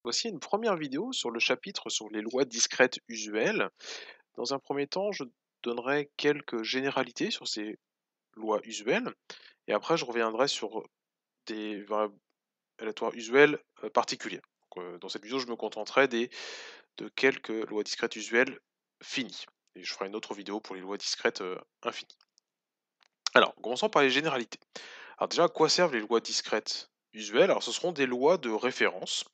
Voici une première vidéo sur le chapitre sur les lois discrètes usuelles. Dans un premier temps, je donnerai quelques généralités sur ces lois usuelles, et après je reviendrai sur des variables aléatoires usuelles particulières. Dans cette vidéo, je me contenterai de quelques lois discrètes usuelles finies. Et je ferai une autre vidéo pour les lois discrètes infinies. Alors, commençons par les généralités. Alors déjà, à quoi servent les lois discrètes usuelles? Alors ce seront des lois de référence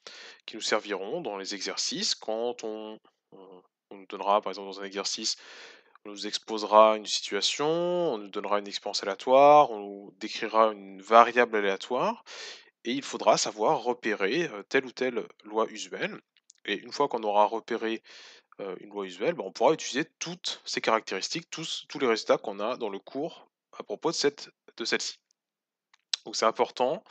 qui nous serviront dans les exercices quand on nous donnera, par exemple dans un exercice, on nous exposera une situation, on nous donnera une expérience aléatoire, on nous décrira une variable aléatoire, et il faudra savoir repérer telle ou telle loi usuelle. Et une fois qu'on aura repéré une loi usuelle, on pourra utiliser toutes ces caractéristiques, tous les résultats qu'on a dans le cours à propos de celle-ci. Donc c'est important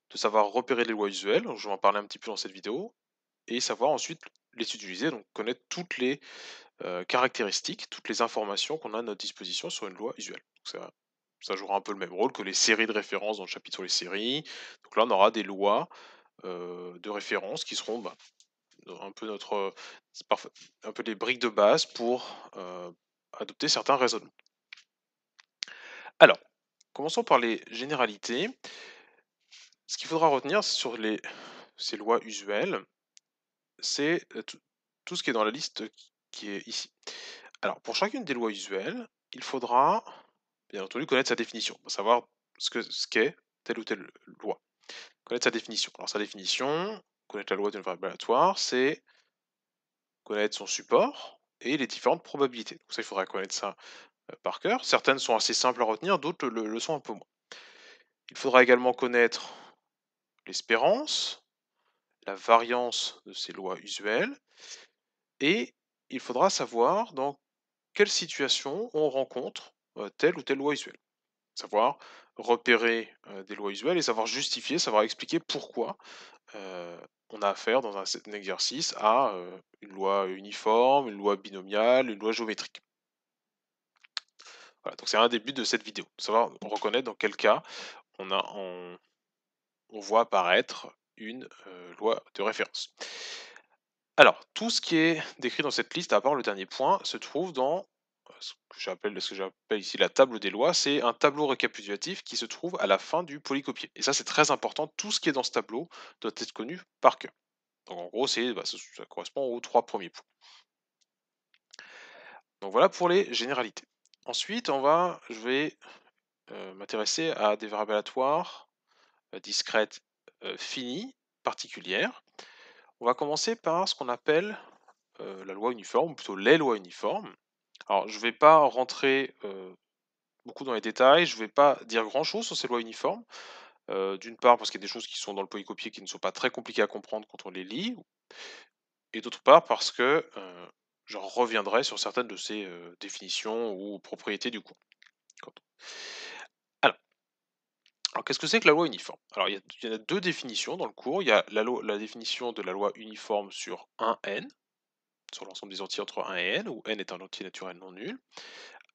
de savoir repérer les lois usuelles, je vais en parler un petit peu dans cette vidéo, et savoir ensuite les utiliser, donc connaître toutes les caractéristiques, toutes les informations qu'on a à notre disposition sur une loi usuelle. Donc ça jouera un peu le même rôle que les séries de référence dans le chapitre sur les séries. Donc là, on aura des lois de référence qui seront un peu c'est un peu des briques de base pour adopter certains raisonnements. Alors, commençons par les généralités. Ce qu'il faudra retenir sur ces lois usuelles, c'est tout ce qui est dans la liste qui est ici. Alors, pour chacune des lois usuelles, il faudra, bien entendu, connaître sa définition, savoir ce qu'est telle ou telle loi. Connaître sa définition. Alors, sa définition, connaître la loi d'une variable aléatoire, c'est connaître son support et les différentes probabilités. Donc ça, il faudra connaître ça par cœur. Certaines sont assez simples à retenir, d'autres le sont un peu moins. Il faudra également connaître l'espérance, la variance de ces lois usuelles, et il faudra savoir dans quelle situation on rencontre telle ou telle loi usuelle. Savoir repérer des lois usuelles et savoir justifier, savoir expliquer pourquoi on a affaire dans un exercice à une loi uniforme, une loi binomiale, une loi géométrique. Voilà, donc c'est un des buts de cette vidéo, savoir reconnaître dans quel cas on voit apparaître une loi de référence. Alors, tout ce qui est décrit dans cette liste, à part le dernier point, se trouve dans ce que j'appelle ici la table des lois. C'est un tableau récapitulatif qui se trouve à la fin du polycopier. Et ça, c'est très important. Tout ce qui est dans ce tableau doit être connu par cœur. Donc, en gros, ça correspond aux 3 premiers points. Donc, voilà pour les généralités. Ensuite, je vais m'intéresser à des variables aléatoires discrètes finies, particulières. On va commencer par ce qu'on appelle la loi uniforme, ou plutôt les lois uniformes. Alors, je ne vais pas rentrer beaucoup dans les détails, je ne vais pas dire grand-chose sur ces lois uniformes. D'une part, parce qu'il y a des choses qui sont dans le polycopier qui ne sont pas très compliquées à comprendre quand on les lit, et d'autre part parce que je reviendrai sur certaines de ces définitions ou propriétés du cours. Quand- Alors, qu'est-ce que c'est que la loi uniforme? Alors, il y en a deux définitions dans le cours. Il y a la définition de la loi uniforme sur un n, sur l'ensemble des entiers entre 1 et n, où n est un entier naturel non nul.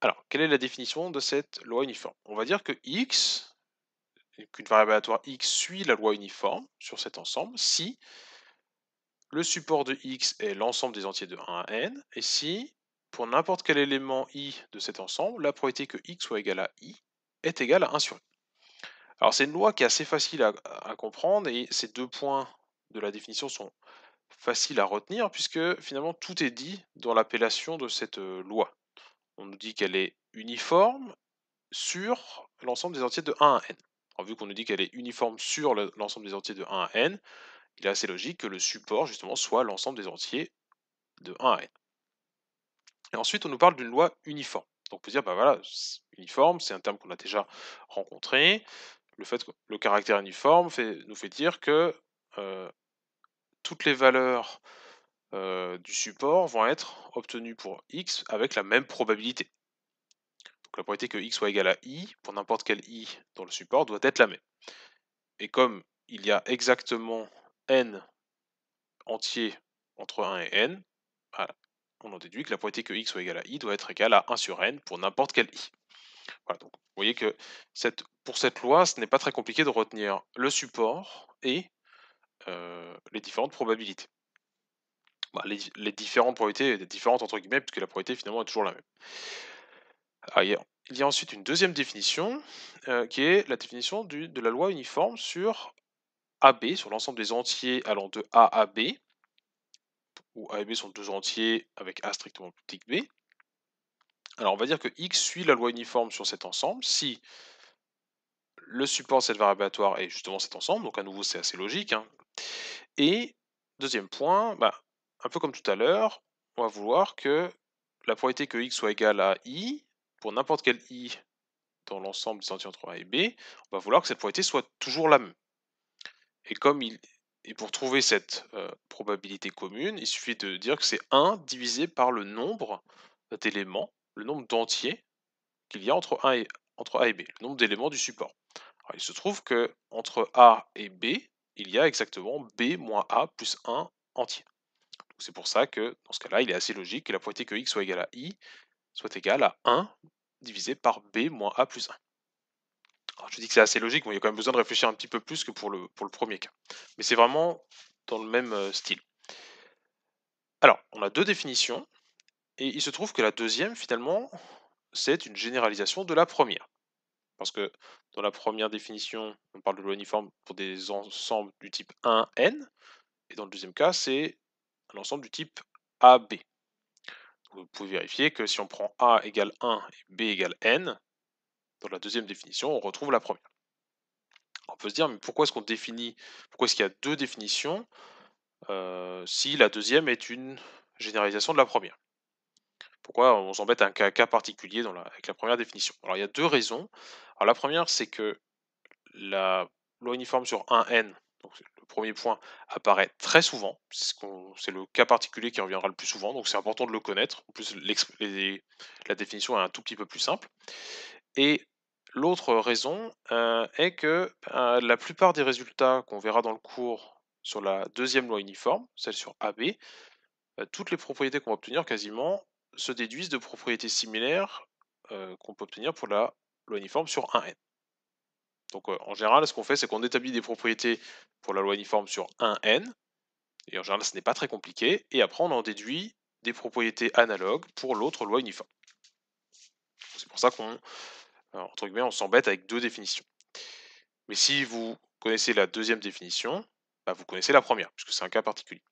Alors, quelle est la définition de cette loi uniforme? On va dire que x, qu'une variable aléatoire x suit la loi uniforme sur cet ensemble si le support de x est l'ensemble des entiers de 1 à n, et si, pour n'importe quel élément i de cet ensemble, la probabilité que x soit égal à i est égale à 1 sur i. Alors c'est une loi qui est assez facile à comprendre, et ces deux points de la définition sont faciles à retenir, puisque finalement tout est dit dans l'appellation de cette loi. On nous dit qu'elle est uniforme sur l'ensemble des entiers de 1 à n. Alors, vu qu'on nous dit qu'elle est uniforme sur l'ensemble des entiers de 1 à n, il est assez logique que le support justement soit l'ensemble des entiers de 1 à n. Et ensuite, on nous parle d'une loi uniforme. Donc on peut dire, voilà, uniforme, c'est un terme qu'on a déjà rencontré. Le fait que le caractère uniforme nous fait dire que toutes les valeurs du support vont être obtenues pour x avec la même probabilité. Donc la probabilité que x soit égal à i, pour n'importe quel i dans le support, doit être la même. Et comme il y a exactement n entiers entre 1 et n, voilà, on en déduit que la probabilité que x soit égal à i doit être égale à 1 sur n pour n'importe quel i. Voilà, donc vous voyez que pour cette loi, ce n'est pas très compliqué de retenir le support et les différentes probabilités. Bah, les différentes probabilités, les différentes entre guillemets, puisque la probabilité finalement est toujours la même. Alors, il y a ensuite une deuxième définition, qui est la définition de la loi uniforme sur AB, sur l'ensemble des entiers allant de A à B, où A et B sont deux entiers avec A strictement plus petit que B. Alors on va dire que X suit la loi uniforme sur cet ensemble si le support de cette variable aléatoire est justement cet ensemble, donc à nouveau c'est assez logique, hein. Et deuxième point, bah, un peu comme tout à l'heure, on va vouloir que la probabilité que X soit égal à I, pour n'importe quel I dans l'ensemble des entiers entre A et B, on va vouloir que cette probabilité soit toujours la même. Et comme il et pour trouver cette, probabilité commune, il suffit de dire que c'est 1 divisé par le nombre d'éléments, le nombre d'entiers qu'il y a entre A et B, le nombre d'éléments du support. Alors il se trouve que entre A et B, il y a exactement B moins A plus 1 entier. Donc c'est pour ça que, dans ce cas-là, il est assez logique que la probabilité que X soit égal à I soit égale à 1 divisé par B moins A plus 1. Alors je dis que c'est assez logique, mais il y a quand même besoin de réfléchir un petit peu plus que pour le premier cas. Mais c'est vraiment dans le même style. Alors, on a deux définitions, et il se trouve que la deuxième, finalement, c'est une généralisation de la première. Parce que dans la première définition, on parle de loi uniforme pour des ensembles du type 1n, et dans le deuxième cas, c'est un ensemble du type AB. Vous pouvez vérifier que si on prend A égale 1 et B égale n, dans la deuxième définition, on retrouve la première. On peut se dire, mais pourquoi pourquoi est-ce qu'il y a deux définitions si la deuxième est une généralisation de la première? Pourquoi on s'embête à un cas particulier avec la première définition? Alors il y a deux raisons. Alors la première, c'est que la loi uniforme sur 1n, donc c'est le premier point, apparaît très souvent. C'est le cas particulier qui reviendra le plus souvent, donc c'est important de le connaître. En plus, la définition est un tout petit peu plus simple. Et l'autre raison est que la plupart des résultats qu'on verra dans le cours sur la deuxième loi uniforme, celle sur AB, toutes les propriétés qu'on va obtenir quasiment se déduisent de propriétés similaires qu'on peut obtenir pour la loi uniforme sur 1n. Donc en général, ce qu'on fait, c'est qu'on établit des propriétés pour la loi uniforme sur 1n, et en général, ce n'est pas très compliqué, et après on en déduit des propriétés analogues pour l'autre loi uniforme. C'est pour ça qu'on, entre guillemets, on s'embête avec deux définitions. Mais si vous connaissez la deuxième définition, bah, vous connaissez la première, puisque c'est un cas particulier.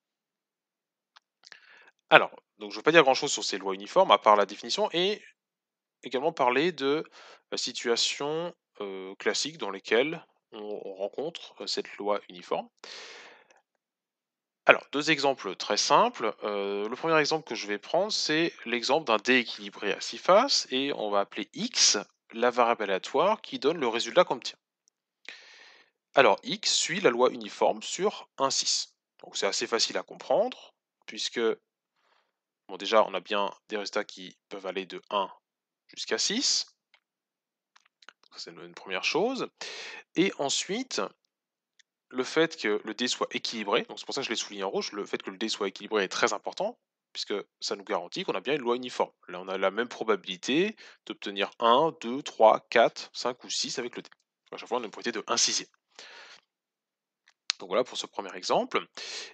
Alors, donc je ne vais pas dire grand-chose sur ces lois uniformes, à part la définition, et également parler de situations classiques dans lesquelles on rencontre cette loi uniforme. Alors, deux exemples très simples. Le premier exemple que je vais prendre, c'est l'exemple d'un dé équilibré à six faces, et on va appeler x la variable aléatoire qui donne le résultat qu'on obtient. Alors, x suit la loi uniforme sur 1, 6. Donc c'est assez facile à comprendre, puisque, bon déjà, on a bien des résultats qui peuvent aller de 1 jusqu'à 6. C'est une première chose. Et ensuite, le fait que le dé soit équilibré, donc c'est pour ça que je l'ai souligné en rouge, le fait que le dé soit équilibré est très important, puisque ça nous garantit qu'on a bien une loi uniforme. Là, on a la même probabilité d'obtenir 1, 2, 3, 4, 5 ou 6 avec le dé. À chaque fois, on a une probabilité de 1 sixième. Donc voilà pour ce premier exemple.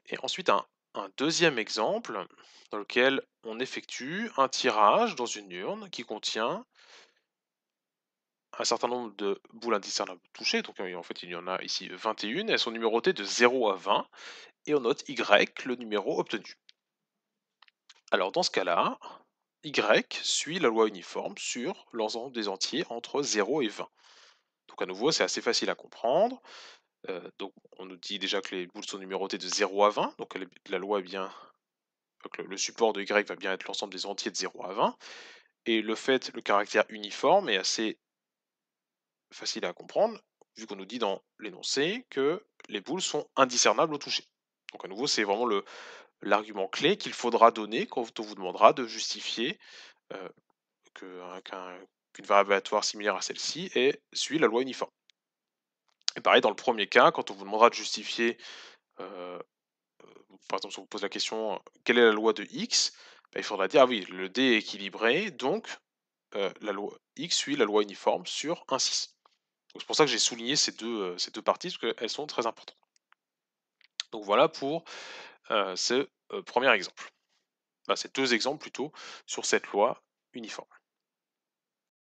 Et ensuite, un deuxième exemple dans lequel on effectue un tirage dans une urne qui contient un certain nombre de boules indiscernables touchées, donc en fait il y en a ici 21, elles sont numérotées de 0 à 20, et on note Y, le numéro obtenu. Alors dans ce cas-là, Y suit la loi uniforme sur l'ensemble des entiers entre 0 et 20. Donc à nouveau, c'est assez facile à comprendre. Donc on nous dit déjà que les boules sont numérotées de 0 à 20, donc la loi est bien, donc le support de Y va bien être l'ensemble des entiers de 0 à 20. Et le caractère uniforme est assez facile à comprendre, vu qu'on nous dit dans l'énoncé que les boules sont indiscernables au toucher. Donc à nouveau, c'est vraiment l'argument clé qu'il faudra donner quand on vous demandera de justifier euh, qu'une variable aléatoire similaire à celle-ci suit la loi uniforme. Et pareil, dans le premier cas, quand on vous demandera de justifier, euh, par exemple, si on vous pose la question quelle est la loi de x, bah, il faudra dire ah oui, le dé est équilibré, donc la loi x suit la loi uniforme sur un 6. C'est pour ça que j'ai souligné ces deux parties, parce qu'elles sont très importantes. Donc voilà pour, ce, 1er exemple. Enfin, ces 2 exemples plutôt sur cette loi uniforme.